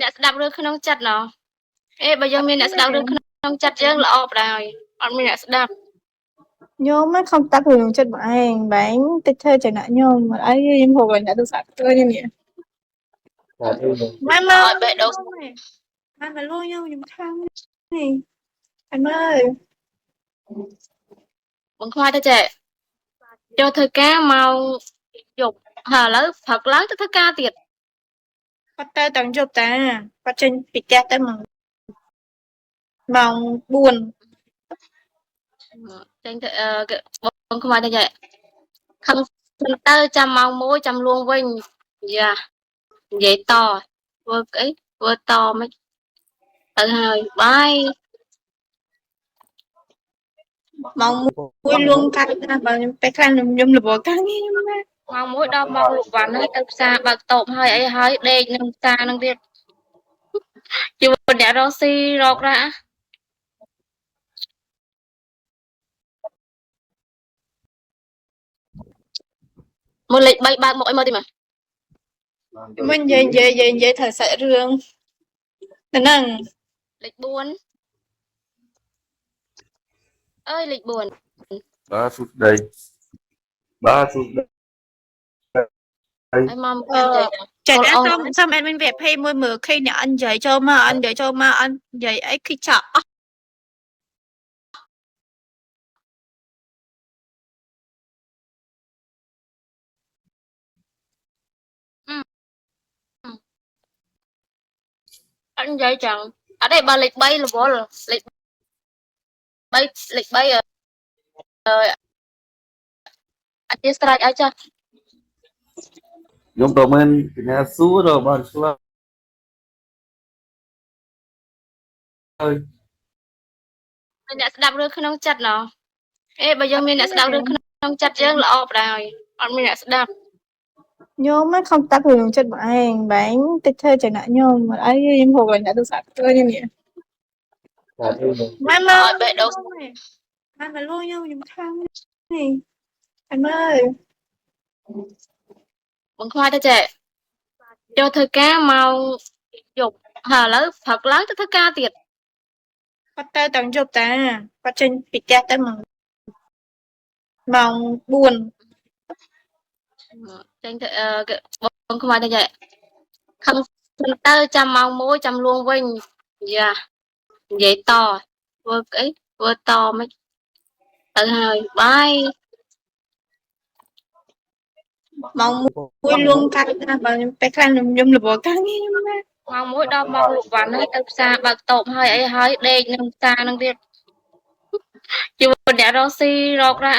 អ្នកស្ដាប់រឿងក្នុងចិត្តណោះបើយើងមានអ្នកស្ដាប់រឿងក្នុងចិត្តយើងល្អប្រហើយអត់មានអ្នកស្ដាប់ខ្ញុំkhông tắtរឿងចិត្តbạn tích thuê chạy nạn nhôm mà ấy em hồi rồi đã được sạc chơi như vậy mai mà ឲ្យបេះដូង mai mà lôi nhau giùm khăn này anh ơi បងខ្លាចទៅចេះចូលធ្វើការមកយប់ហើយឥឡូវព្រឹកឡើងទៅធ្វើការទៀត bắt tay tặng chụp ta bắt chân bị tét tới mong buồn ចេញទៅបងខ្លាចទៅចេះខឹងទៅចាំម៉ោង1ចាំលួងវិញយ៉ានិយាយតធ្វើអីធ្វើតមិនទៅហើយបាយ mong vui luôn cắt mà phải khăn nhôm là bỏ căng như mà ម៉ោង1ដល់ម៉ោងលក់វ៉ាន់ហើយទៅផ្សារបើកតូបហើយអីហើយដេកនឹងផ្សារនឹងទៀតជួអ្នករកស៊ីរករ៉ាមើលលេខ3បើកមកអីមកទីមក mình về thời sợ rương nè លេខ4អើយលេខ4 3 phút đây 3 phút đây ឲ្យមកចេះ chạy ra xong admin về pay môi mửa khi nhà anh dạy cho mà anh dạy ấy khi chợ អត់និយាយចឹងអត់ទេបើលេខ3រវល់លេខ3អធិស្ឋានឲ្យចាស់ ខ្ញុំក៏មិនកញ្ញាសួរដល់បានឆ្លើយហើយ អ្នកស្ដាប់រឿងក្នុងចិត្តណោះបើយើងមានអ្នកស្ដាប់រឿងក្នុងចិត្តយើងល្អប្រហើយអត់មានអ្នកស្ដាប់ nhôm không tắt đườngចិត្តbạn tích thuê chạy nạn nhôm mà ấy em hồi rồi đã được sạc chơi như vậy mai mà ឲ្យបេះដូង mai mà lôi nhau giùm khăn này anh ơi បងខ្លាចទៅចេះចូលធ្វើការមកយប់ហើយឥឡូវព្រឹកឡើងទៅធ្វើការទៀត bắt tay tặng chụp ta bắt chân bị tét tới mong buồn ចេញទៅបងខ្លាចទៅចេះខឹងទៅចាំម៉ោង1ចាំលួងវិញយ៉ានិយាយតធ្វើអីធ្វើតមិនទៅហើយបាយ mong vui luôn cắt mà phải khăn nhôm là bỏ căng như mà ម៉ោង1ដល់ម៉ោងលក់វ៉ាន់ហើយទៅផ្សារបើកតូបហើយអីហើយដេកនឹងផ្សារនឹងទៀតជួអ្នករកស៊ីរករ៉ា